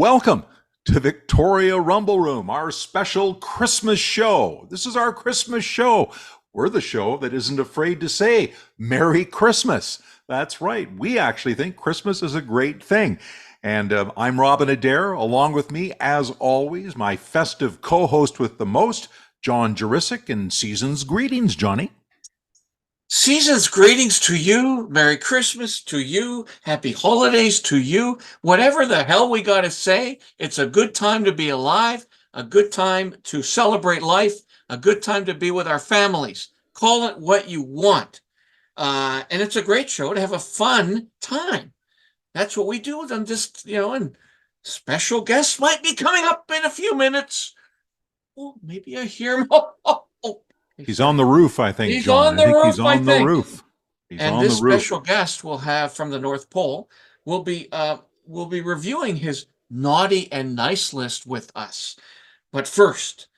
Welcome to Victoria Rumble Room, our special Christmas show. This is our Christmas show. We're the show that isn't afraid to say Merry Christmas. That's right. We actually think Christmas is a great thing. And I'm Robin Adair. Along with me, as always, my festive co-host with the most, John Jurisic, and season's greetings, Johnny. Season's greetings to you. Merry Christmas to you. Happy holidays to you. Whatever the hell we got to say, it's a good time to be alive, a good time to celebrate life, a good time to be with our families. Call it what you want. And it's a great show to have a fun time. That's what we do with them. And special guests might be coming up in a few minutes. Oh, maybe I hear him. He's on the roof, I think, He's John. on the roof, he's on the roof. He's and on this the roof. special guest we'll have from the North Pole will be reviewing his naughty and nice list with us. But first,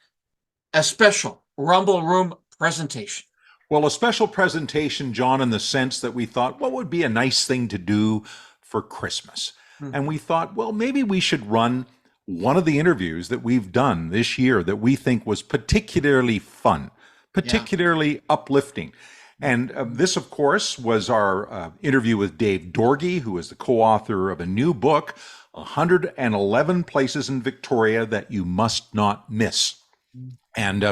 a special Rumble Room presentation. Well, a special presentation, John, in the sense that we thought, what would be a nice thing to do for Christmas? And we thought, well, maybe we should run one of the interviews that we've done this year that we think was particularly fun, particularly uplifting. And this, of course, was our interview with Dave Doroghy, who is the co-author of a new book, 111 Places in Victoria That You Must Not Miss. And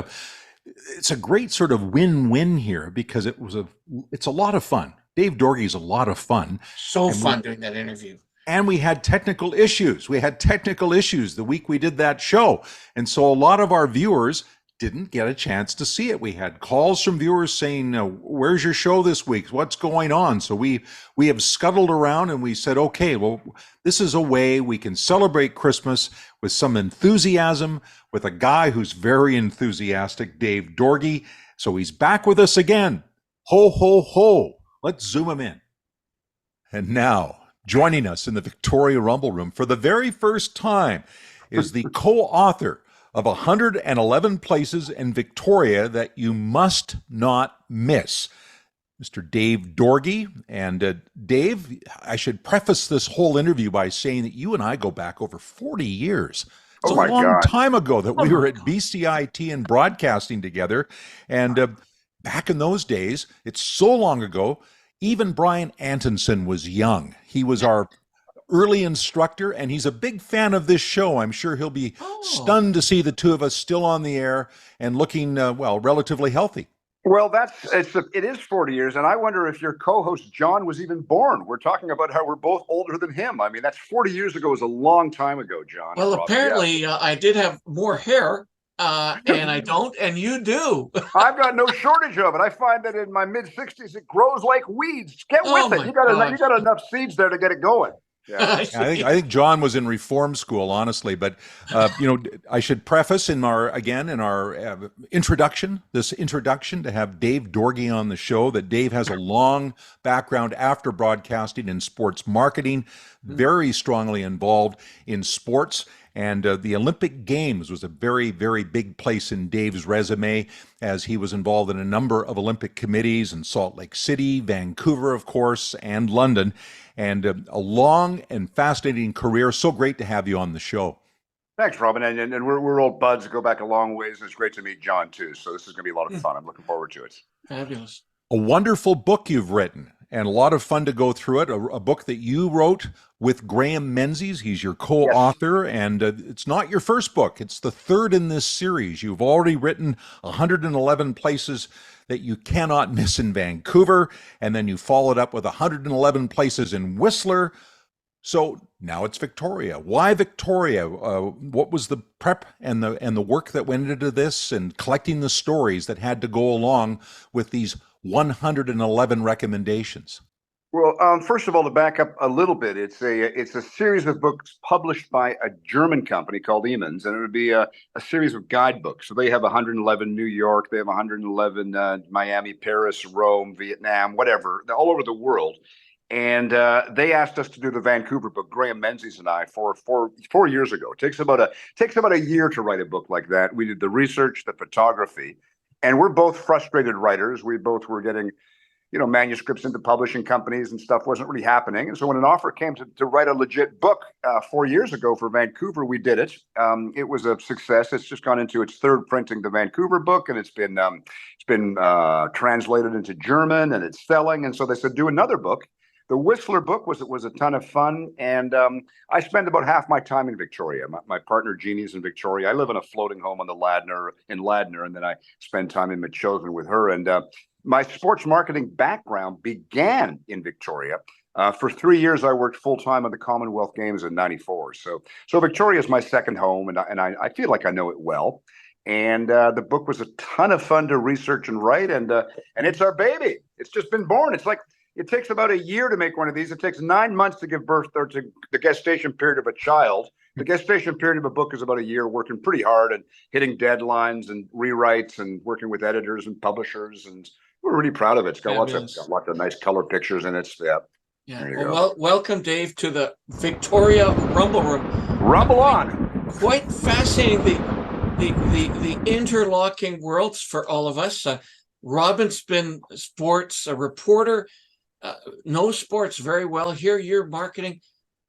it's a great sort of win-win here because it's a lot of fun. Dave Doroghy is a lot of fun. So fun doing that interview. And we had technical issues. We had technical issues the week we did that show. And so a lot of our viewers didn't get a chance to see it. We had calls from viewers saying, where's your show this week? What's going on? So we have scuttled around and we said, okay, well, this is a way we can celebrate Christmas with some enthusiasm, with a guy who's very enthusiastic, Dave Doroghy. So he's back with us again. Ho, ho, ho. Let's zoom him in. And now, joining us in the Victoria Rumble Room for the very first time is the co-author of 111 Places in Victoria That You Must Not Miss, Mr. Dave Doroghy. And Dave, I should preface this whole interview by saying that you and I go back over 40 years. It's a long time ago that we were at BCIT and broadcasting together. And back in those days, it's so long ago, even Brian Antonson was young. He was our early instructor, and he's a big fan of this show. I'm sure he'll be stunned to see the two of us still on the air and looking, relatively healthy. Well, it is 40 years, and I wonder if your co-host John was even born. We're talking about how we're both older than him. I mean, that's 40 years ago is a long time ago, John. Well, apparently I did have more hair, and I don't, and you do. I've got no shortage of it. I find that in my mid-60s, it grows like weeds. Get with it. You got enough seeds there to get it going. Yeah. I think John was in reform school, honestly. But I should preface in our introduction to have Dave Doroghy on the show that Dave has a long background after broadcasting in sports marketing, very strongly involved in sports. And the Olympic Games was a very, very big place in Dave's resume, as he was involved in a number of Olympic committees in Salt Lake City, Vancouver, of course, and London. And a long and fascinating career. So great to have you on the show. Thanks, Robin. And we're old buds, go back a long ways. It's great to meet John, too. So this is going to be a lot of fun. I'm looking forward to it. Fabulous. A wonderful book you've written, and a lot of fun to go through it. A book that you wrote with Graham Menzies. He's your co-author, and it's not your first book. It's the third in this series. You've already written 111 Places That You Cannot Miss in Vancouver, and then you followed up with 111 Places in Whistler. So now it's Victoria. Why Victoria? What was the prep and the work that went into this, and collecting the stories that had to go along with these 111 recommendations? Well, first of all, to back up a little bit, it's a series of books published by a German company called Emons, and it would be a series of guidebooks. So they have 111 New York, they have 111 Miami, Paris, Rome, Vietnam, whatever, all over the world. And they asked us to do the Vancouver book, Graham Menzies and I, four years ago. It takes about a year to write a book like that. We did the research, the photography, and we're both frustrated writers. We both were getting manuscripts into publishing companies and stuff wasn't really happening. And so when an offer came to write a legit book 4 years ago for Vancouver, we did it. It was a success. It's just gone into its third printing, the Vancouver book, and it's been translated into German, and it's selling. And so they said, do another book. The Whistler book was a ton of fun, and I spend about half my time in Victoria. My partner Jeannie's in Victoria. I live in a floating home on the Ladner, and then I spend time in Metchosin with her. And my sports marketing background began in Victoria. For 3 years, I worked full time on the Commonwealth Games in '94. So Victoria is my second home, and I feel like I know it well. And the book was a ton of fun to research and write, and it's our baby. It's just been born. It's like it takes about a year to make one of these. It takes 9 months to give birth or to the gestation period of a child. The gestation period of a book is about a year, working pretty hard and hitting deadlines and rewrites and working with editors and publishers, and we're really proud of it. It's got lots of nice color pictures in it. Yeah. There you go. Welcome, Dave, to the Victoria Rumble Room. Rumble on. Quite fascinating, the interlocking worlds for all of us. Robin's been sports, a reporter, knows sports very well. Here, you're marketing.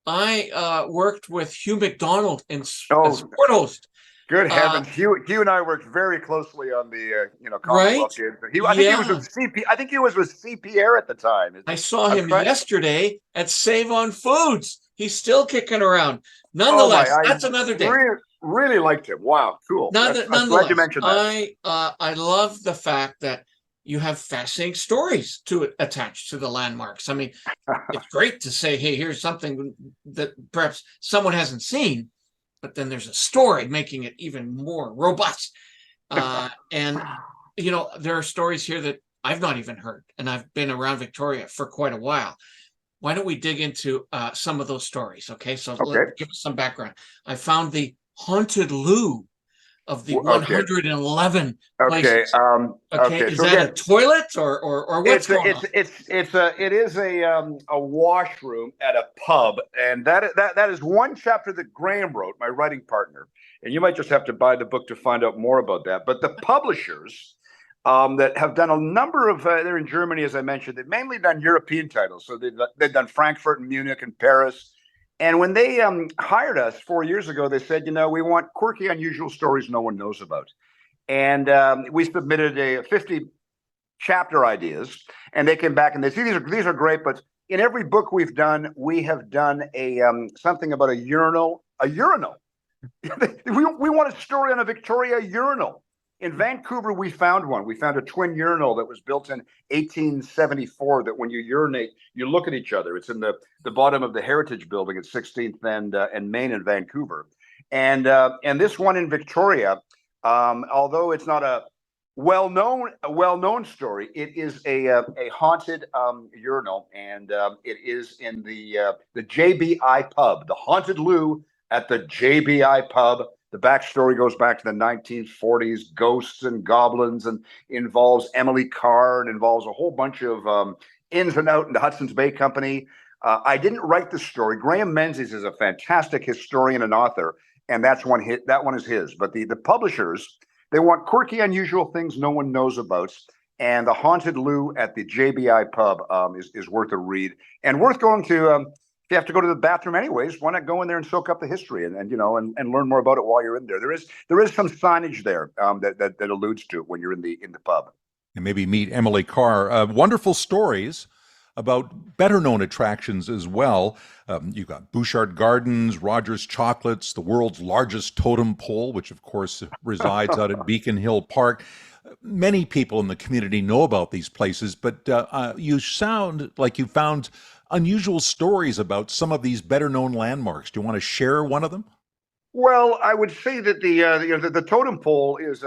I worked with Hugh McDonald in sport host. Good heavens, Hugh and I worked very closely on the Commonwealth Games. I think he was with CPR at the time. I saw him yesterday at Save on Foods. He's still kicking around. Nonetheless, that's another day. Really liked him. Wow, cool. Nonetheless, I'm glad you mentioned that. I love the fact that you have fascinating stories to attach to the landmarks. I mean, it's great to say, hey, here's something that perhaps someone hasn't seen, but then there's a story making it even more robust. And, there are stories here that I've not even heard, and I've been around Victoria for quite a while. Why don't we dig into some of those stories? Okay, so let's give us some background. I found the haunted loo of the 111 places. Is that a toilet or what's going on? It is a washroom at a pub, and that is one chapter that Graham wrote, my writing partner. And you might just have to buy the book to find out more about that. But the publishers that have done a number of they're in Germany, as I mentioned. They've mainly done European titles, so they've done Frankfurt and Munich and Paris. And when they hired us 4 years ago, they said, we want quirky, unusual stories no one knows about. And we submitted 50 chapter ideas, and they came back and they said, these are great, but in every book we've done, we have done something about a urinal. We want a story on a Victoria urinal. In Vancouver, we found one. We found a twin urinal that was built in 1874 that when you urinate, you look at each other. It's in the bottom of the Heritage Building at 16th and Main in Vancouver. And this one in Victoria, although it's not a well-known story, it is a haunted urinal, and it is in the JBI pub, the haunted loo at the JBI pub. The backstory goes back to the 1940s, ghosts and goblins, and involves Emily Carr and involves a whole bunch of ins and outs in the Hudson's Bay Company. I didn't write the story. Graham Menzies is a fantastic historian and author, and that one is his. But the publishers, they want quirky, unusual things no one knows about. And the haunted loo at the JBI pub is worth a read and worth going to. If you have to go to the bathroom anyways, why not go in there and soak up the history and learn more about it while you're in there? There is some signage there that alludes to it when you're in the pub. And maybe meet Emily Carr. Wonderful stories about better known attractions as well. You've got Bouchard Gardens, Rogers Chocolates, the world's largest totem pole, which of course resides out at Beacon Hill Park. Many people in the community know about these places, but you sound like you found unusual stories about some of these better known landmarks. Do you want to share one of them? Well, I would say that the totem pole is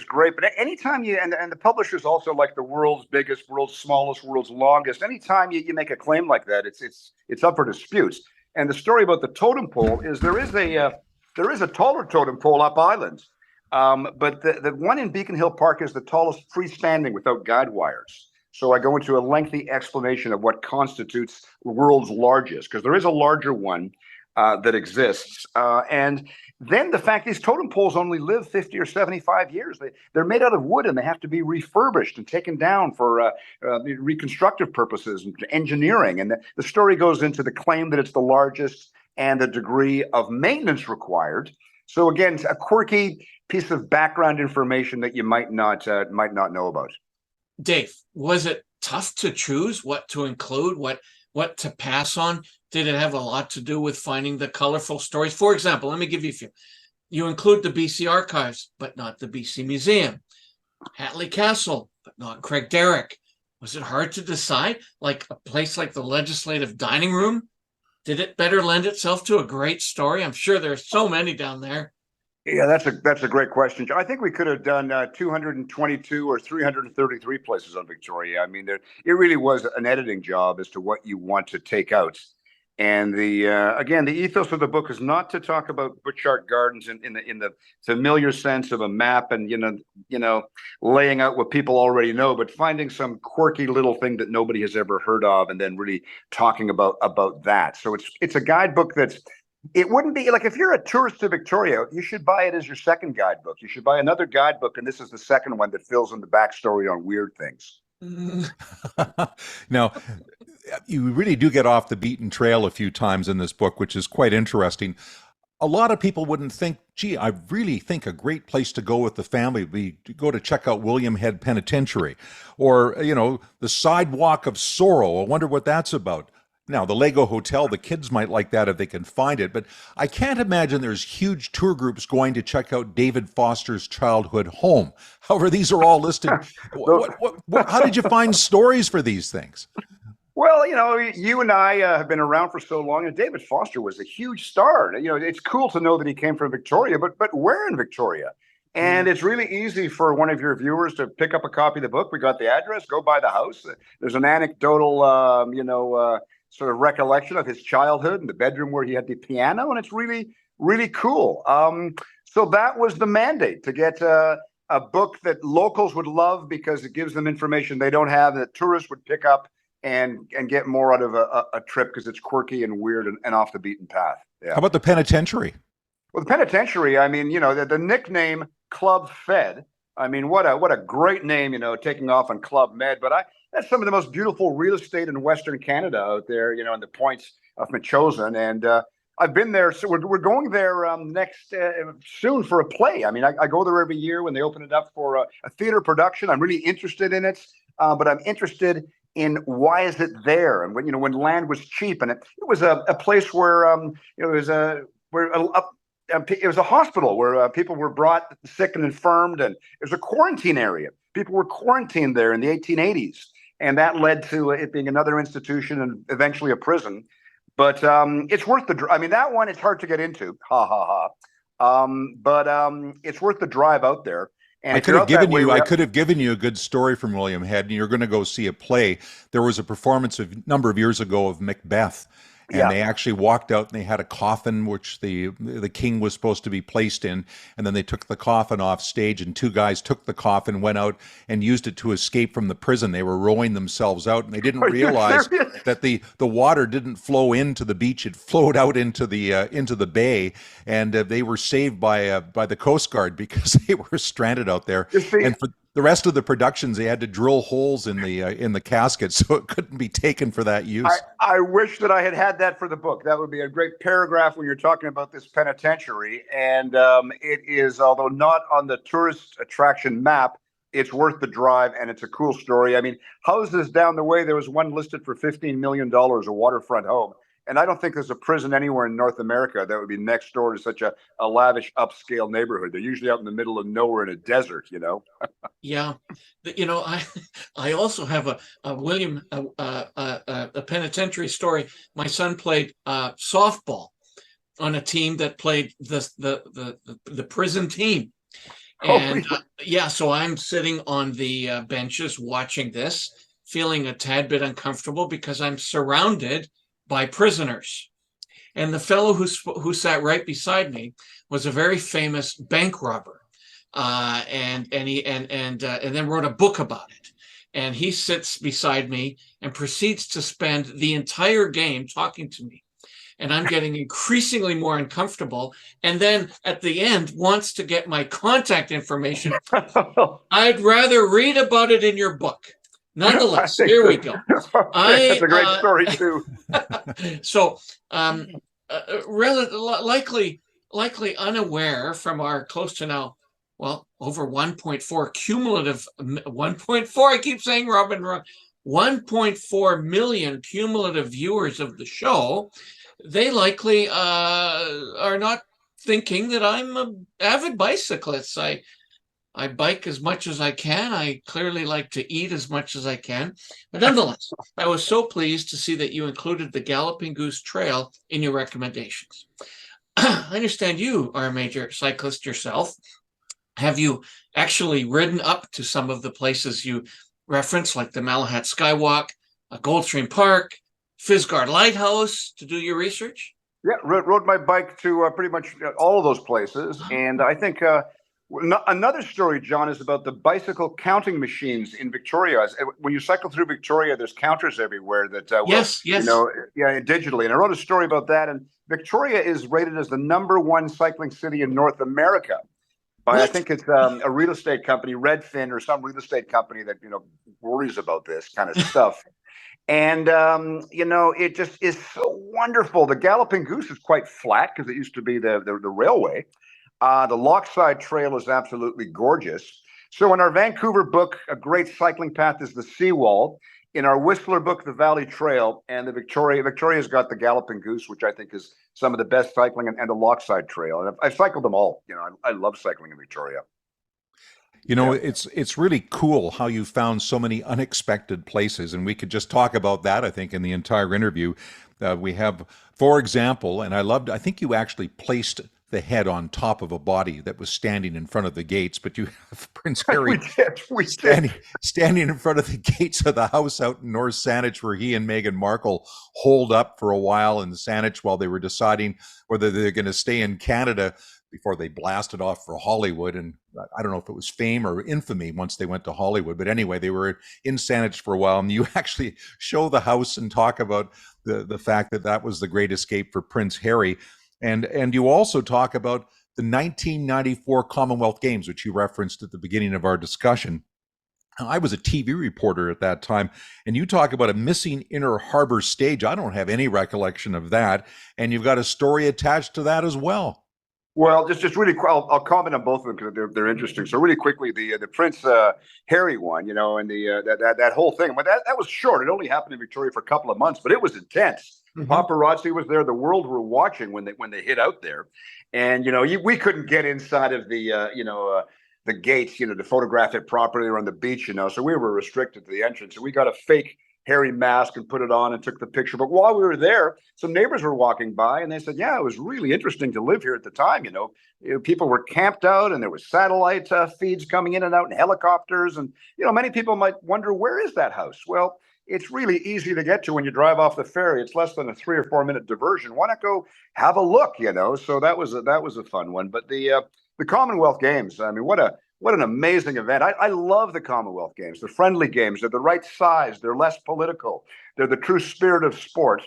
great, but anytime and the publishers also like the world's biggest, world's smallest, world's longest. Anytime you make a claim like that, it's up for disputes. And the story about the totem pole is there is a taller totem pole up island, but the one in Beacon Hill Park is the tallest freestanding without guide wires. So I go into a lengthy explanation of what constitutes the world's largest, because there is a larger one that exists. And then the fact these totem poles only live 50 or 75 years. They're made out of wood and they have to be refurbished and taken down for reconstructive purposes and engineering. And the story goes into the claim that it's the largest and the degree of maintenance required. So again, a quirky piece of background information that you might not know about. Dave, was it tough to choose what to include, what to pass on? Did it have a lot to do with finding the colorful stories? For example, let me give you a few. You include the BC Archives, but not the BC Museum. Hatley Castle, but not Craig Derrick. Was it hard to decide? Like a place like the Legislative Dining Room? Did it better lend itself to a great story? I'm sure there's so many down there. Yeah, that's a great question. I think we could have done 222 or 333 places on Victoria. I mean, it really was an editing job as to what you want to take out. And again, the ethos of the book is not to talk about Butchart Gardens in the familiar sense of a map and laying out what people already know, but finding some quirky little thing that nobody has ever heard of, and then really talking about that. So it's a guidebook that's. It wouldn't be like if you're a tourist to Victoria, you should buy it as your second guidebook. You should buy another guidebook, and this is the second one that fills in the backstory on weird things. Now, you really do get off the beaten trail a few times in this book, which is quite interesting. A lot of people wouldn't think, gee, I really think a great place to go with the family would be to go to check out William Head Penitentiary, or, the Sidewalk of Sorrow. I wonder what that's about. Now, the Lego Hotel, the kids might like that if they can find it, but I can't imagine there's huge tour groups going to check out David Foster's childhood home. However, these are all listed. How did you find stories for these things? Well, you and I have been around for so long, and David Foster was a huge star. It's cool to know that he came from Victoria, but where in Victoria? And it's really easy for one of your viewers to pick up a copy of the book. We got the address, go by the house. There's an anecdotal, sort of recollection of his childhood and the bedroom where he had the piano, and it's really, really cool. So that was the mandate, to get a book that locals would love because it gives them information they don't have, that tourists would pick up and get more out of a trip because it's quirky and weird and off the beaten path. Yeah. How about the penitentiary? Well, the penitentiary, I mean, the nickname Club Fed. I mean, what a great name, taking off on Club Med. But that's some of the most beautiful real estate in Western Canada out there, in the points of Metchosin. And I've been there. So we're going there next soon for a play. I mean, I go there every year when they open it up for a theater production. I'm really interested in it, but I'm interested in why is it there? And when land was cheap, and it was a place where it was a hospital where people were brought sick and infirmed, and it was a quarantine area. People were quarantined there in the 1880s, and that led to it being another institution and eventually a prison. But it's worth I mean, that one, it's hard to get into. Ha ha ha. But it's worth the drive out there. And I could have given you a good story from William Head, and you're going to go see a play. There was a performance a number of years ago of Macbeth. And they actually walked out and they had a coffin which the king was supposed to be placed in, and then they took the coffin off stage, and two guys took the coffin, went out and used it to escape from the prison. They were rowing themselves out, and they didn't realize that the water didn't flow into the beach; it flowed out into the bay, and they were saved by the Coast Guard because they were stranded out there. And for the rest of the productions, they had to drill holes in the casket so it couldn't be taken for that use. I wish that I had that for the book. That would be a great paragraph when you're talking about this penitentiary. And it is, although not on the tourist attraction map, it's worth the drive, and it's a cool story. I mean, houses down the way, there was one listed for $15 million, a waterfront home. And I don't think there's a prison anywhere in North America that would be next door to such a lavish upscale neighborhood. They're usually out in the middle of nowhere in a desert, Yeah. I also have a penitentiary story. My son played softball on a team that played the prison team. And so I'm sitting on the benches watching this, feeling a tad bit uncomfortable because I'm surrounded by prisoners. And the fellow who sat right beside me was a very famous bank robber, and then wrote a book about it. And he sits beside me and proceeds to spend the entire game talking to me. and I'm getting increasingly more uncomfortable. And then at the end, wants to get my contact information. I'd rather read about it in your book. Nonetheless, here we go. That's a great story too. So, likely unaware from our close to now, well, over 1.4 cumulative, 1.4, I keep saying Robin wrong, 1.4 million cumulative viewers of the show, they likely are not thinking that I'm an avid bicyclist. I bike as much as I can. I clearly like to eat as much as I can. But nonetheless, I was so pleased to see that you included the Galloping Goose Trail in your recommendations. I understand you are a major cyclist yourself. Have you actually ridden up to some of the places you referenced, like the Malahat Skywalk, Goldstream Park, Fisgard Lighthouse, to do your research? Yeah, rode my bike to pretty much all of those places. And I think another story, John, is about the bicycle counting machines in Victoria. When you cycle through Victoria, there's counters everywhere that yes. digitally. And I wrote a story about that. And Victoria is rated as the #1 cycling city in North America by, I think it's a real estate company, Redfin, or some real estate company that worries about this kind of stuff. And it just is so wonderful. The Galloping Goose is quite flat because it used to be the railway. The Lochside Trail is absolutely gorgeous. So in our Vancouver book, A Great Cycling Path is the Seawall. In our Whistler book, The Valley Trail, and the Victoria's got the Galloping Goose, which I think is some of the best cycling, and the Lochside Trail. And I've cycled them all. I love cycling in Victoria. It's really cool how you found so many unexpected places, and we could just talk about that, I think, in the entire interview. We have, for example, and I think you actually placed the head on top of a body that was standing in front of the gates, but you have Prince Harry standing in front of the gates of the house out in North Saanich, where he and Meghan Markle holed up for a while in Saanich while they were deciding whether they're going to stay in Canada before they blasted off for Hollywood. And I don't know if it was fame or infamy once they went to Hollywood, but anyway, they were in Saanich for a while. And you actually show the house and talk about the fact that was the great escape for Prince Harry. And you also talk about the 1994 Commonwealth Games, which you referenced at the beginning of our discussion. I was a TV reporter at that time, and you talk about a missing Inner Harbor stage. I don't have any recollection of that. And you've got a story attached to that as well. Well, just really, I'll comment on both of them because they're interesting. So really quickly, the Prince Harry one, and that whole thing. But that was short. It only happened in Victoria for a couple of months, but it was intense. Mm-hmm. Paparazzi was there. The world were watching when they hit out there, and we couldn't get inside of the gates, to photograph it properly or on the beach, so we were restricted to the entrance. So we got a fake Harry mask and put it on and took the picture. But while we were there, some neighbors were walking by and they said, yeah, it was really interesting to live here at the time. People were camped out and there was satellite feeds coming in and out and helicopters. And, many people might wonder, where is that house? Well, it's really easy to get to when you drive off the ferry. It's less than a 3 or 4 minute diversion. Why not go have a look, So that was a fun one. But the Commonwealth Games, I mean, what an amazing event. I love the Commonwealth Games. They're friendly games. They're the right size. They're less political. They're the true spirit of sport.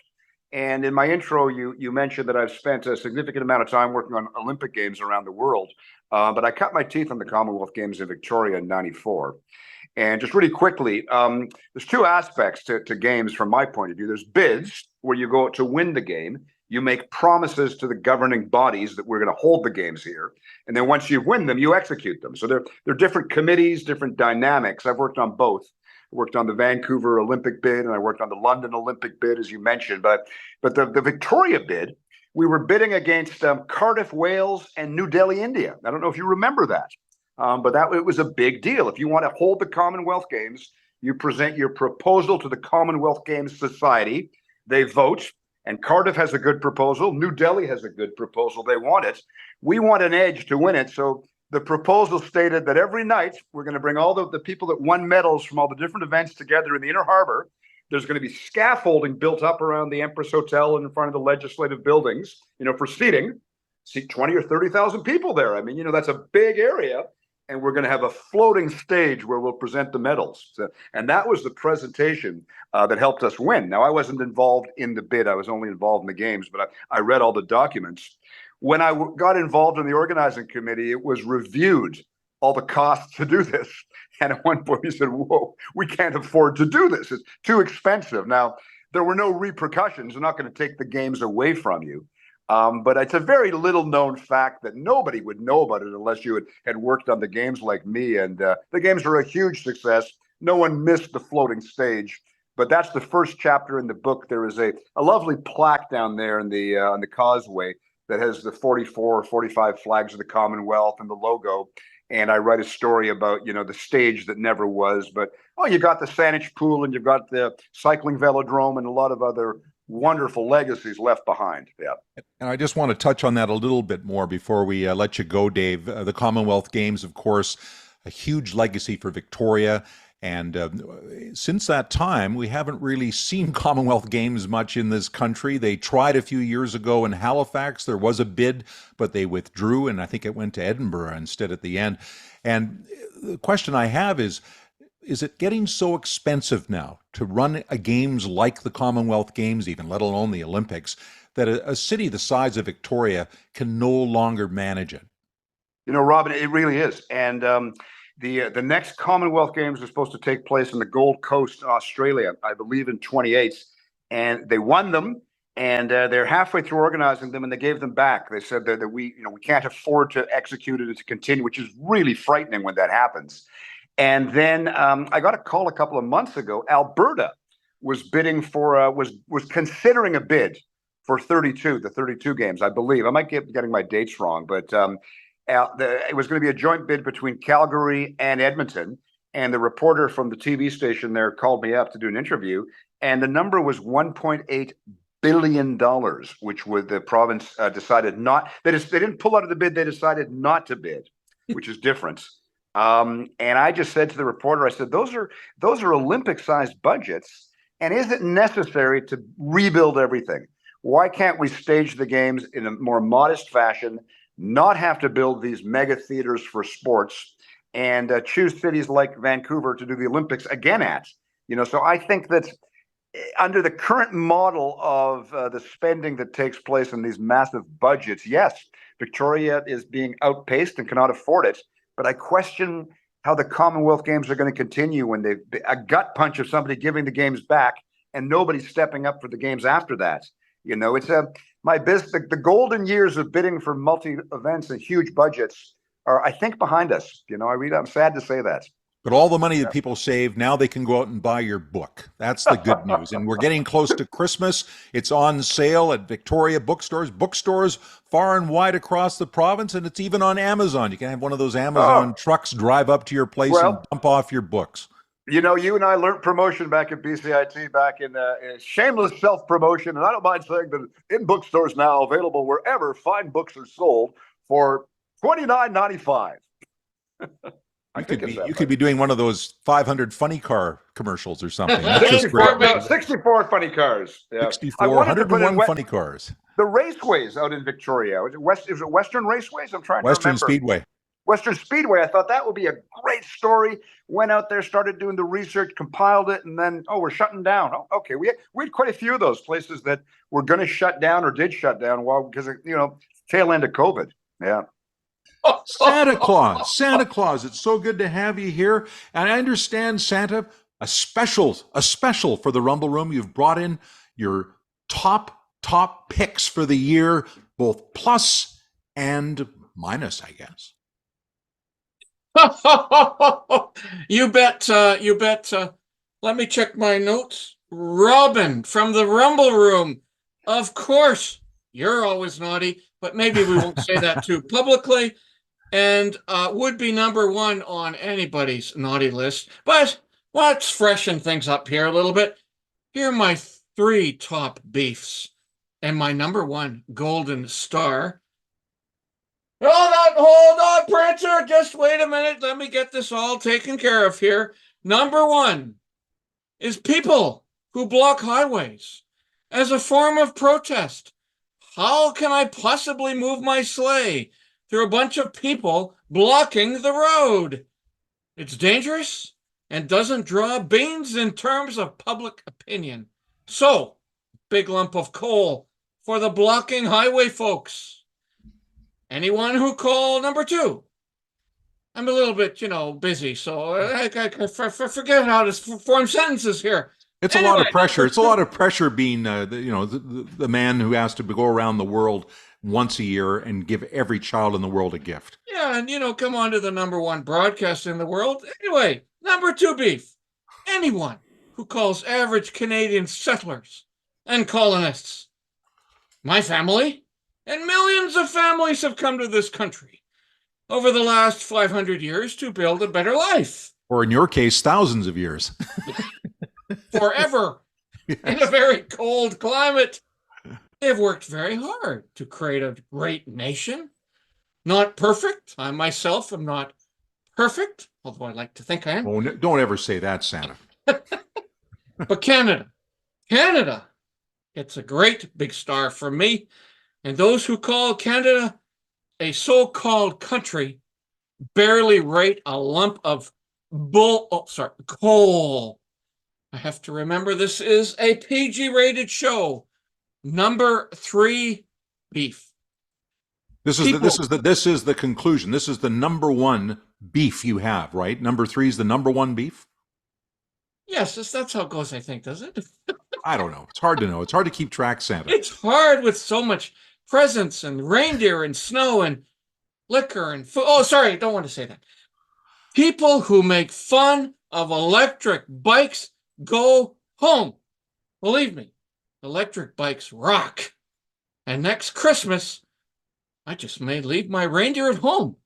And in my intro, you mentioned that I've spent a significant amount of time working on Olympic Games around the world. But I cut my teeth on the Commonwealth Games in Victoria in '94. And just really quickly, there's two aspects to games from my point of view. There's bids, where you go to win the game. You make promises to the governing bodies that we're going to hold the games here. And then once you win them, you execute them. So they're different committees, different dynamics. I've worked on both. I worked on the Vancouver Olympic bid and I worked on the London Olympic bid, as you mentioned. But the Victoria bid, we were bidding against Cardiff, Wales, and New Delhi, India. I don't know if you remember that, but it was a big deal. If you want to hold the Commonwealth Games, you present your proposal to the Commonwealth Games Society. They vote. And Cardiff has a good proposal. New Delhi has a good proposal. They want it. We want an edge to win it. So the proposal stated that every night we're going to bring all the people that won medals from all the different events together in the Inner Harbor. There's going to be scaffolding built up around the Empress Hotel and in front of the legislative buildings, for seating. Seat 20 or 30,000 people there. I mean, that's a big area. and we're going to have a floating stage where we'll present the medals. So, and that was the presentation that helped us win. Now, I wasn't involved in the bid. I was only involved in the games, but I read all the documents. When I got involved in the organizing committee, it was reviewed, all the costs to do this. And at one point we said, whoa, we can't afford to do this. It's too expensive. Now, there were no repercussions. They're not going to take the games away from you. But it's a very little known fact that nobody would know about it unless you had worked on the games like me. And the games are a huge success. No one missed the floating stage. But that's the first chapter in the book. There is a lovely plaque down there in the on the causeway that has the 44 or 45 flags of the Commonwealth and the logo. And I write a story about, the stage that never was. But, you got the Saanich Pool and you've got the cycling velodrome and a lot of other wonderful legacies left behind. Yeah. And I just want to touch on that a little bit more before we let you go, Dave. The Commonwealth Games, of course, a huge legacy for Victoria. And since that time, we haven't really seen Commonwealth Games much in this country. They tried a few years ago in Halifax. There was a bid, but they withdrew, and I think it went to Edinburgh instead at the end. And the question I have is it getting so expensive now to run a games like the Commonwealth Games, even let alone the Olympics, that a city the size of Victoria can no longer manage it? Robin, it really is. And the next Commonwealth Games are supposed to take place in the Gold Coast in Australia, I believe in 28. And they won them, and they're halfway through organizing them, and they gave them back. They said that we can't afford to execute it and to continue, which is really frightening when that happens. And then I got a call a couple of months ago. Alberta was bidding for was considering a bid for the 32 games, I believe. I might get getting my dates wrong, but it was going to be a joint bid between Calgary and Edmonton. And the reporter from the TV station there called me up to do an interview, and the number was $1.8 billion, which the province decided not. They didn't pull out of the bid. They decided not to bid, which is different. And I just said to the reporter, I said, those are Olympic-sized budgets, and is it necessary to rebuild everything? Why can't we stage the games in a more modest fashion, not have to build these mega theaters for sports, and choose cities like Vancouver to do the Olympics again at? So I think that under the current model of the spending that takes place in these massive budgets, yes, Victoria is being outpaced and cannot afford it. But I question how the Commonwealth Games are going to continue when a gut punch of somebody giving the games back and nobody stepping up for the games after that. It's my business. The golden years of bidding for multi events and huge budgets are, I think, behind us. I'm sad to say that. But all the money that people save, now they can go out and buy your book. That's the good news. And we're getting close to Christmas. It's on sale at Victoria bookstores far and wide across the province, and it's even on Amazon. You can have one of those Amazon trucks drive up to your place and dump off your books. You and I learned promotion back at BCIT, back in shameless self-promotion. And I don't mind saying that in bookstores now, available wherever fine books are sold for $29.95. You could be doing one of those 500 funny car commercials or something. That's just great. 64 funny cars. Yeah. 64, 101 funny cars. The raceways out in Victoria. Is it Western Raceways? I'm trying to remember. Western Speedway. Western Speedway. I thought that would be a great story. Went out there, started doing the research, compiled it, and then, we're shutting down. Oh, okay. We had quite a few of those places that were going to shut down or did shut down because of, tail end of COVID. Yeah. Santa Claus, it's so good to have you here. And I understand, Santa, a special for the Rumble Room. You've brought in your top picks for the year, both plus and minus, I guess. You bet. Let me check my notes. Robin from the Rumble Room. Of course, you're always naughty, but maybe we won't say that too publicly. And would be number one on anybody's naughty list. But let's freshen things up here a little bit. Here are my 3 top beefs. And my number 1 golden star. Hold on, Prancer. Just wait a minute. Let me get this all taken care of here. Number 1 is people who block highways as a form of protest. How can I possibly move my sleigh through a bunch of people blocking the road. It's dangerous and doesn't draw beans in terms of public opinion. So, big lump of coal for the blocking highway folks. Anyone who call number 2? I'm a little bit, busy, so I forget how to form sentences here. It's a lot of pressure. It's a lot of pressure being, the man who has to go around the world once a year and give every child in the world a gift. Yeah, and come on to the number 1 broadcast in the world. Anyway, number 2 beef. Anyone who calls average Canadian settlers and colonists. My family and millions of families have come to this country over the last 500 years to build a better life. Or in your case, thousands of years. Forever. Yes. In a very cold climate. They've worked very hard to create a great nation. Not perfect. I myself am not perfect, although I like to think I am. Oh, don't ever say that, Santa. But Canada, it's a great big star for me. And those who call Canada a so-called country barely rate a lump of coal. I have to remember this is a PG-rated show. Number 3, beef. This is the conclusion. This is the number 1 beef you have, right? Number 3 is the number 1 beef? Yes, that's how it goes, I think, does it? I don't know. It's hard to know. It's hard to keep track, Santa. It's hard with so much presents and reindeer and snow and liquor and food. Oh, sorry, don't want to say that. People who make fun of electric bikes go home. Believe me, electric bikes rock. And next Christmas, I just may leave my reindeer at home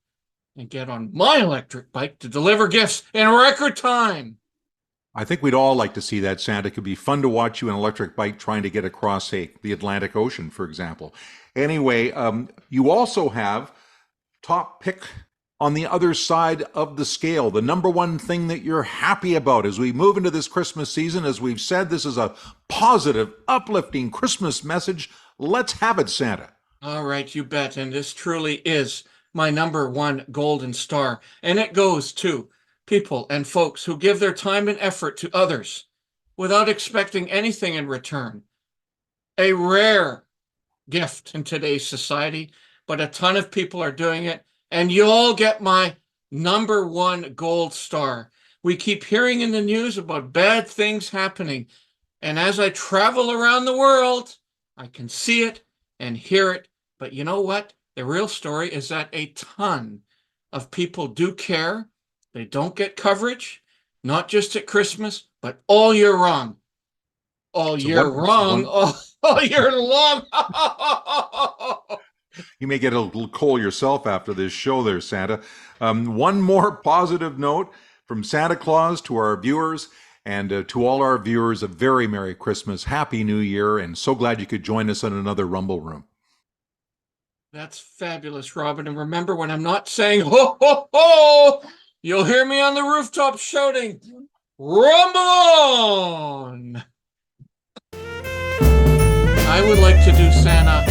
and get on my electric bike to deliver gifts in record time. I think we'd all like to see that, Santa. It could be fun to watch you on an electric bike trying to get across, say, the Atlantic Ocean, for example. Anyway, you also have top pick on the other side of the scale, the number 1 thing that you're happy about as we move into this Christmas season. As we've said, this is a positive, uplifting Christmas message. Let's have it, Santa. All right, you bet. And this truly is my number 1 golden star. And it goes to people and folks who give their time and effort to others without expecting anything in return. A rare gift in today's society, but a ton of people are doing it. And you all get my number 1 gold star. We keep hearing in the news about bad things happening. And as I travel around the world, I can see it and hear it. But you know what? The real story is that a ton of people do care. They don't get coverage, not just at Christmas, but all year long. All year long. All year long. You may get a little cold yourself after this show there, Santa. One more positive note from Santa Claus to our viewers, and to all our viewers, a very Merry Christmas, Happy New Year, and so glad you could join us in another Rumble Room. That's fabulous, Robin. And remember, when I'm not saying ho, ho, ho, you'll hear me on the rooftop shouting, Rumble on! I would like to do Santa